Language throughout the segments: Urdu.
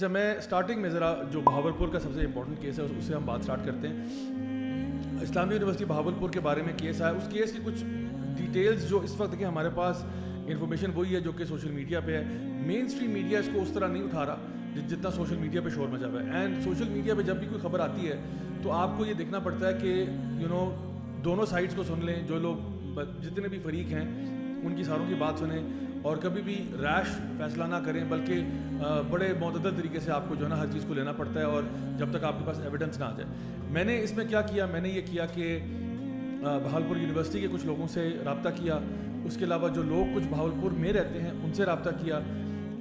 اچھا میں اسٹارٹنگ میں ذرا جو بہاولپور کا سب سے امپورٹنٹ کیس ہے اس سے ہم بات اسٹارٹ کرتے ہیں. اسلامیہ یونیورسٹی بہاولپور کے بارے میں کیس آیا. اس کیس کی کچھ ڈیٹیلز جو اس وقت کہ ہمارے پاس انفارمیشن وہی ہے جو کہ سوشل میڈیا پہ ہے. مین اسٹریم میڈیا اس کو اس طرح نہیں اٹھا رہا جتنا سوشل میڈیا پہ شور مچا ہوا ہے. اینڈ سوشل میڈیا پہ جب بھی کوئی خبر آتی ہے تو آپ کو یہ دیکھنا پڑتا ہے کہ دونوں سائڈس کو سن لیں, جو لوگ جتنے بھی فریق ہیں ان کی ساروں کی بات سنیں, اور کبھی بھی ریش فیصلہ نہ کریں بلکہ بڑے معتدل طریقے سے آپ کو جو ہے نا ہر چیز کو لینا پڑتا ہے, اور جب تک آپ کے پاس ایویڈنس نہ آ جائے. میں نے اس میں کیا کیا, میں نے یہ کیا کہ بہاولپور یونیورسٹی کے کچھ لوگوں سے رابطہ کیا. اس کے علاوہ جو لوگ کچھ بہاولپور میں رہتے ہیں ان سے رابطہ کیا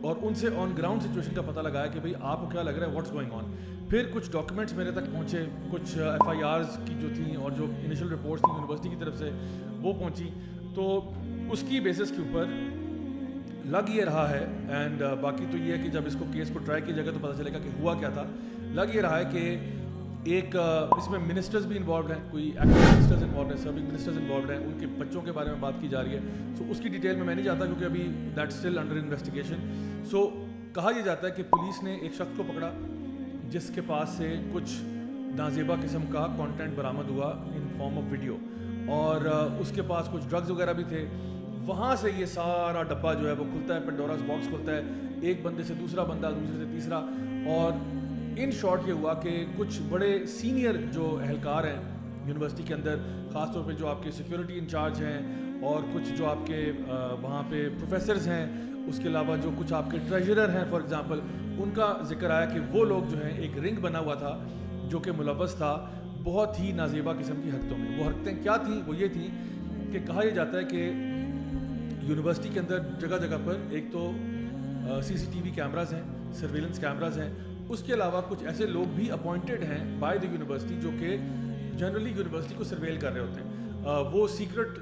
اور ان سے آن گراؤنڈ سچویشن کا پتہ لگایا کہ بھئی آپ کو کیا لگ رہا ہے, واٹس گوئنگ آن. پھر کچھ ڈاکیومنٹس میرے تک پہنچے, کچھ FIRs کی جو تھیں اور جو انیشل رپورٹس تھیں یونیورسٹی کی طرف سے وہ پہنچی. تو اس کی بیسس کے اوپر لگ یہ رہا ہے, اینڈ باقی تو یہ ہے کہ جب اس کو کیس کو ٹرائی کیا جائے گا تو پتہ چلے گا کہ ہوا کیا تھا. لگ یہ رہا ہے کہ ایک اس میں منسٹرز بھی انوالوڈ ہیں, کوئی ایکٹنگ منسٹرز انوالوڈ ہیں, سرونگ منسٹرز انوالوڈ ہیں, ان کے بچوں کے بارے میں بات کی جا رہی ہے. سو اس کی ڈیٹیل میں نہیں جاتا کیونکہ ابھی دیٹ اسٹل انڈر انویسٹیگیشن. سو کہا یہ جاتا ہے کہ پولیس نے ایک شخص کو پکڑا جس کے پاس سے کچھ نازیبا قسم کا کانٹینٹ برآمد ہوا ان فارم آف ویڈیو, اور اس کے پاس کچھ ڈرگز وغیرہ بھی تھے. وہاں سے یہ سارا ڈبہ جو ہے وہ کھلتا ہے, پینڈوراز باکس کھلتا ہے, ایک بندے سے دوسرا بندہ, دوسرے سے تیسرا. اور ان شارٹ یہ ہوا کہ کچھ بڑے سینئر جو اہلکار ہیں یونیورسٹی کے اندر, خاص طور پہ جو آپ کے سیکیورٹی انچارج ہیں اور کچھ جو آپ کے وہاں پہ پروفیسرز ہیں, اس کے علاوہ جو کچھ آپ کے ٹریجرر ہیں فار ایگزامپل, ان کا ذکر آیا کہ وہ لوگ جو ہیں ایک رنگ بنا ہوا تھا جو کہ ملوث تھا بہت ہی نازیبا قسم کی حرکتوں میں. وہ حرکتیں کیا تھیں؟ وہ یہ تھیں کہ کہا یہ جاتا ہے کہ یونیورسٹی کے اندر جگہ جگہ پر ایک تو CCTV کیمراز ہیں, سرویلنس کیمراز ہیں. اس کے علاوہ کچھ ایسے لوگ بھی اپوائنٹڈ ہیں بائی دی یونیورسٹی جو کہ جنرلی یونیورسٹی کو سرویل کر رہے ہوتے ہیں. وہ سیکرٹ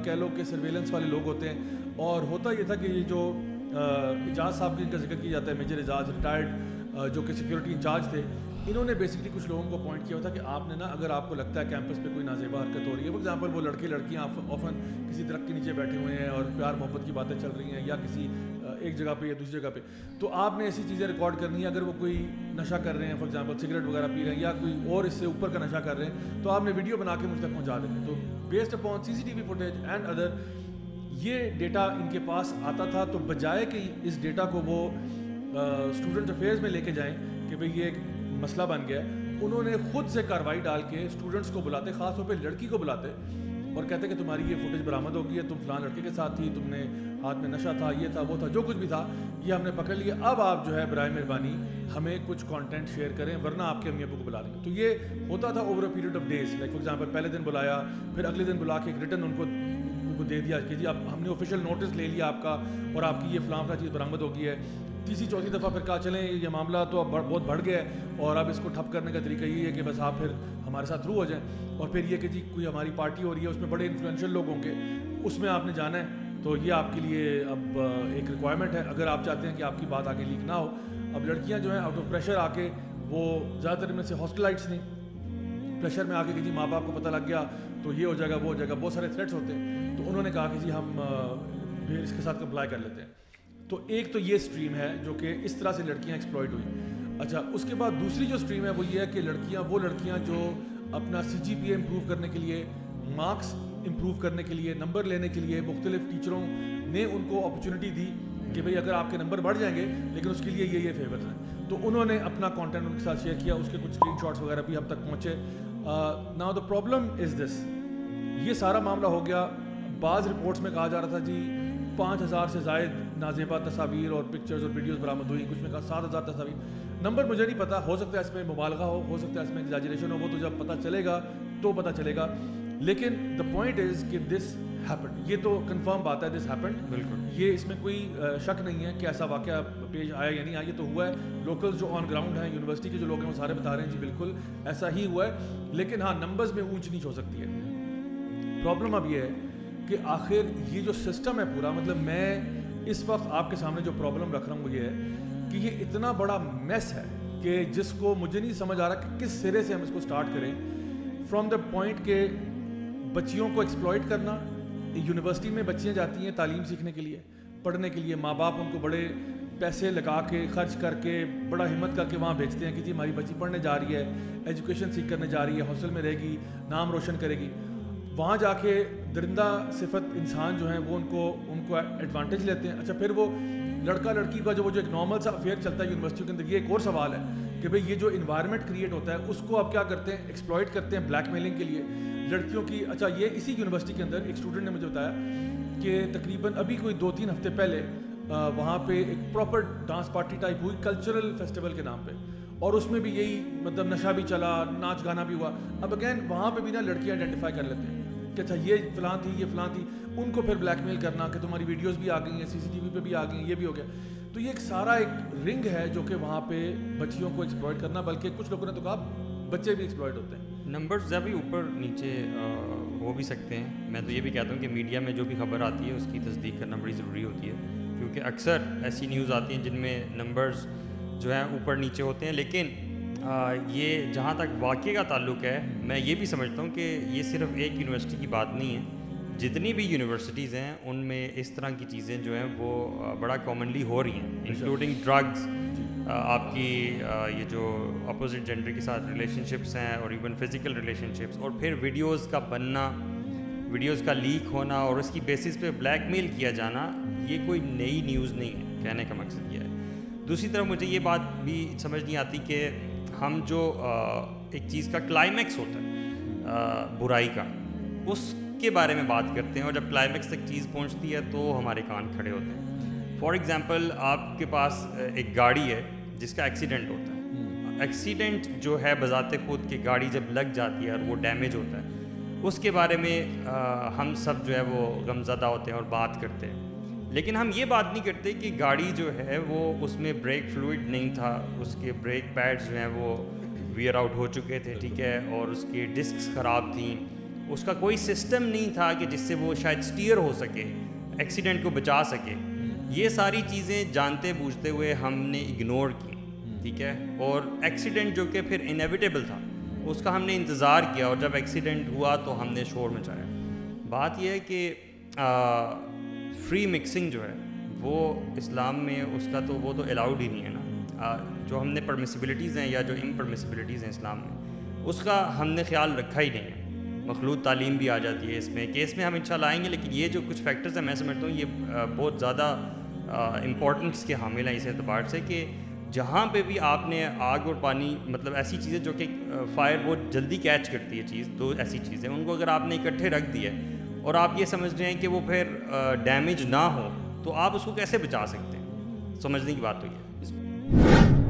کہہ لو کہ سرویلنس والے لوگ ہوتے ہیں. اور ہوتا یہ تھا کہ یہ جو اعجاز صاحب کی ان کا ذکر کیا جاتا ہے, میجر اعجاز ریٹائرڈ جو کہ سیکورٹی انچارج تھے, انہوں نے بیسکلی کچھ لوگوں کو اپوائنٹ کیا ہوتا کہ آپ نے نا اگر آپ کو لگتا ہے کیمپس پہ کوئی نازیبا حرکت ہو رہی ہے, فار ایگزامپل وہ لڑکے لڑکیاں آفن کسی درخت کے نیچے بیٹھے ہوئے ہیں اور پیار محبت کی باتیں چل رہی ہیں یا کسی ایک جگہ پہ یا دوسری جگہ پہ, تو آپ نے ایسی چیزیں ریکارڈ کرنی ہے. اگر وہ کوئی نشہ کر رہے ہیں فار ایگزامپل سگریٹ وغیرہ پی رہے ہیں یا کوئی اور اس سے اوپر کا نشہ کر رہے ہیں, تو آپ نے ویڈیو بنا کے مجھ تک پہنچا دیں. تو based upon CCTV footage and other یہ ڈیٹا ان کے پاس آتا تھا. تو بجائے کہ اس ڈیٹا کو وہ اسٹوڈنٹ افیئرز میں لے کے جائیں کہ بھئی یہ ایک مسئلہ بن گیا ہے, انہوں نے خود سے کارروائی ڈال کے اسٹوڈنٹس کو بلاتے, خاص طور پہ لڑکی کو بلاتے اور کہتے کہ تمہاری یہ فوٹیج برآمد ہو گئی ہے, تم فلاں لڑکے کے ساتھ تھی, تم نے ہاتھ میں نشہ تھا, یہ تھا, وہ تھا, جو کچھ بھی تھا یہ ہم نے پکڑ لیا. اب آپ جو ہے برائے مہربانی ہمیں کچھ کانٹینٹ شیئر کریں ورنہ آپ کے امی ابو کو بلا لیں. تو یہ ہوتا تھا over a period of days. Like for example پہلے دن بلایا, پھر اگلے دن بلا کے ایک ریٹن ان کو دے دیا کہ جی اب ہم نے آفیشیل نوٹس لے لیا آپ کا اور آپ کی یہ فلاں چیز برآمد ہو گئی ہے. تیسری چوتھی دفعہ پھر کہا چلیں یہ معاملہ تو اب بہت بڑھ گیا ہے اور اب اس کو ٹھپ کرنے کا طریقہ یہ ہے کہ بس آپ پھر ہمارے ساتھ تھرو ہو جائیں. اور پھر یہ کہ جی کوئی ہماری پارٹی ہو رہی ہے, اس میں بڑے انفلوئنشل لوگ ہوں گے, اس میں آپ نے جانا ہے, تو یہ آپ کے لیے اب ایک ریکوائرمنٹ ہے اگر آپ چاہتے ہیں کہ آپ کی بات آگے لیک نہ ہو. اب لڑکیاں جو ہیں آؤٹ آف پریشر آ کے, وہ زیادہ تر میں سے ہاسٹلائٹس نہیں, پریشر میں آ کے کہ جی ماں باپ کو پتہ لگ گیا تو یہ ہو جائے گا وہ ہو جائے گا, بہت سارے تھریٹس ہوتے ہیں. تو انہوں نے کہا کہ جی ہم اس کے ساتھ کمپلائی کر لیتے ہیں. تو ایک تو یہ اسٹریم ہے جو کہ اس طرح سے لڑکیاں ایکسپلائٹ ہوئی. اچھا اس کے بعد دوسری جو اسٹریم ہے وہ یہ ہے کہ وہ لڑکیاں جو اپنا CGPA امپروو کرنے کے لیے, مارکس امپروو کرنے کے لیے, نمبر لینے کے لیے مختلف ٹیچروں نے ان کو اپرچونٹی دی کہ بھئی اگر آپ کے نمبر بڑھ جائیں گے لیکن اس کے لیے یہ فیورز ہیں, تو انہوں نے اپنا کانٹینٹ ان کے ساتھ شیئر کیا. اس کے کچھ اسکرین شاٹس وغیرہ بھی ہم تک پہنچے. ناؤ دا پرابلم از دس, یہ سارا معاملہ ہو گیا. بعض رپورٹس میں کہا جا رہا تھا جی 5000 سے زائد نازیبا تصاویر اور پکچرز اور ویڈیوز برآمد ہوئی, کچھ میں کہا 7000 تصاویر. نمبر مجھے نہیں پتا, ہو سکتا ہے اس میں مبالغہ ہو سکتا ہے اس میں ایگزیجریشن ہو, وہ تو جب پتہ چلے گا تو پتہ چلے گا. لیکن دا پوائنٹ از کہ دس ہیپنڈ, یہ تو کنفرم بات ہے دس ہیپنڈ. بالکل یہ اس میں کوئی شک نہیں ہے کہ ایسا واقعہ پیش آیا یا نہیں آیا, یہ تو ہوا ہے. لوکلز جو آن گراؤنڈ ہیں یونیورسٹی کے جو لوگ ہیں وہ سارے بتا رہے ہیں جی بالکل ایسا ہی ہوا ہے. لیکن ہاں نمبرز میں اونچ نیچ ہو سکتی ہے. پرابلم اب یہ ہے کہ آخر یہ جو سسٹم ہے پورا, مطلب میں اس وقت آپ کے سامنے جو پرابلم رکھ رہا ہوں وہ یہ ہے کہ یہ اتنا بڑا میس ہے کہ جس کو مجھے نہیں سمجھ آ رہا کہ کس سرے سے ہم اس کو سٹارٹ کریں. فرام دا پوائنٹ کہ بچیوں کو ایکسپلائٹ کرنا, یونیورسٹی میں بچیاں جاتی ہیں تعلیم سیکھنے کے لیے, پڑھنے کے لیے, ماں باپ ان کو بڑے پیسے لگا کے خرچ کر کے بڑا ہمت کر کے وہاں بھیجتے ہیں کہ جی ہماری بچی پڑھنے جا رہی ہے, ایجوکیشن سیکھ کرنے جا رہی ہے, ہاسٹل میں رہے گی, نام روشن کرے گی. وہاں جا کے درندہ صفت انسان جو ہیں وہ ان کو ایڈوانٹیج لیتے ہیں. اچھا پھر وہ لڑکا لڑکی کا جو ایک نارمل سا افیئر چلتا ہے یونیورسٹیوں کے اندر, یہ ایک اور سوال ہے کہ بھئی یہ جو انوائرمنٹ کریٹ ہوتا ہے اس کو آپ کیا کرتے ہیں, ایکسپلائٹ کرتے ہیں بلیک میلنگ کے لیے لڑکیوں کی. اچھا یہ اسی یونیورسٹی کے اندر ایک اسٹوڈنٹ نے مجھے بتایا کہ تقریباً ابھی کوئی 2-3 ہفتے پہلے وہاں پہ ایک پراپر ڈانس پارٹی ٹائپ ہوئی کلچرل فیسٹیول کے نام پہ, اور اس میں بھی یہی مطلب نشہ بھی چلا, ناچ گانا بھی ہوا. اب اگین وہاں پہ بھی نا لڑکیاں آئیڈینٹیفائی کر لیتے ہیں کہ اچھا یہ فلاں تھی, یہ فلاں تھی, ان کو پھر بلیک میل کرنا کہ تمہاری ویڈیوز بھی آ گئی ہیں, CCTV پہ بھی آ گئی ہیں, یہ بھی ہو گیا. تو یہ ایک سارا ایک رنگ ہے جو کہ وہاں پہ بچیوں کو ایکسپلائٹ کرنا, بلکہ کچھ لوگوں نے تو کہا بچے بھی ایکسپلائٹ ہوتے ہیں. نمبرز زیادہ بھی اوپر نیچے ہو بھی سکتے ہیں. میں تو یہ بھی کہتا ہوں کہ میڈیا میں جو بھی خبر آتی ہے اس کی تصدیق کرنا بڑی ضروری ہوتی ہے, کیونکہ اکثر ایسی نیوز آتی ہیں جن میں نمبرز جو ہیں اوپر نیچے ہوتے ہیں. لیکن یہ جہاں تک واقعے کا تعلق ہے, میں یہ بھی سمجھتا ہوں کہ یہ صرف ایک یونیورسٹی کی بات نہیں ہے. جتنی بھی یونیورسٹیز ہیں ان میں اس طرح کی چیزیں جو ہیں وہ بڑا کامنلی ہو رہی ہیں, انکلوڈنگ ڈرگز, آپ کی یہ جو اپوزٹ جینڈر کے ساتھ ریلیشن شپس ہیں, اور ایون فزیکل ریلیشن شپس, اور پھر ویڈیوز کا بننا, ویڈیوز کا لیک ہونا اور اس کی بیسس پہ بلیک میل کیا جانا, یہ کوئی نئی نیوز نہیں ہے. کہنے کا مقصد یہ ہے. دوسری طرف مجھے یہ بات بھی سمجھ نہیں آتی کہ ہم جو ایک چیز کا کلائمیکس ہوتا ہے برائی کا, اس کے بارے میں بات کرتے ہیں, اور جب کلائمیکس تک چیز پہنچتی ہے تو ہمارے کان کھڑے ہوتے ہیں. فار ایگزامپل آپ کے پاس ایک گاڑی ہے جس کا ایکسیڈنٹ ہوتا ہے. ایکسیڈنٹ جو ہے بذات خود کہ گاڑی جب لگ جاتی ہے اور وہ ڈیمیج ہوتا ہے, اس کے بارے میں ہم سب جو ہے وہ غمزدہ ہوتے ہیں اور بات کرتے ہیں. لیکن ہم یہ بات نہیں کرتے کہ گاڑی جو ہے وہ اس میں بریک فلوئڈ نہیں تھا, اس کے بریک پیڈز جو ہیں وہ ویئر آؤٹ ہو چکے تھے, ٹھیک ہے, اور اس کی ڈسکس خراب تھیں, اس کا کوئی سسٹم نہیں تھا کہ جس سے وہ شاید سٹیئر ہو سکے, ایکسیڈنٹ کو بچا سکے. یہ ساری چیزیں جانتے بوجھتے ہوئے ہم نے اگنور کی, ٹھیک ہے, اور ایکسیڈنٹ جو کہ پھر انیویٹیبل تھا اس کا ہم نے انتظار کیا, اور جب ایکسیڈنٹ ہوا تو ہم نے شور مچایا. بات یہ ہے کہ فری مکسنگ جو ہے وہ اسلام میں اس کا تو وہ تو الاؤڈ ہی نہیں ہے نا. جو ہم نے پرمیسیبلٹیز ہیں یا جو امپرمیسیبلٹیز ہیں اسلام میں, اس کا ہم نے خیال رکھا ہی نہیں ہے. مخلوط تعلیم بھی آ جاتی ہے اس میں, کہ اس میں ہم انشاءاللہ آئیں گے. لیکن یہ جو کچھ فیکٹرز ہیں میں سمجھتا ہوں یہ بہت زیادہ امپورٹنس کے حامل ہیں اس اعتبار سے کہ جہاں پہ بھی آپ نے آگ اور پانی, مطلب ایسی چیزیں جو کہ فائر بہت جلدی کیچ کرتی ہے چیز, دو ایسی چیزیں, ان کو اگر آپ نے اکٹھے رکھ دیا اور آپ یہ سمجھ رہے ہیں کہ وہ پھر ڈیمیج نہ ہو, تو آپ اس کو کیسے بچا سکتے ہیں؟ سمجھنے کی بات تو یہ ہے.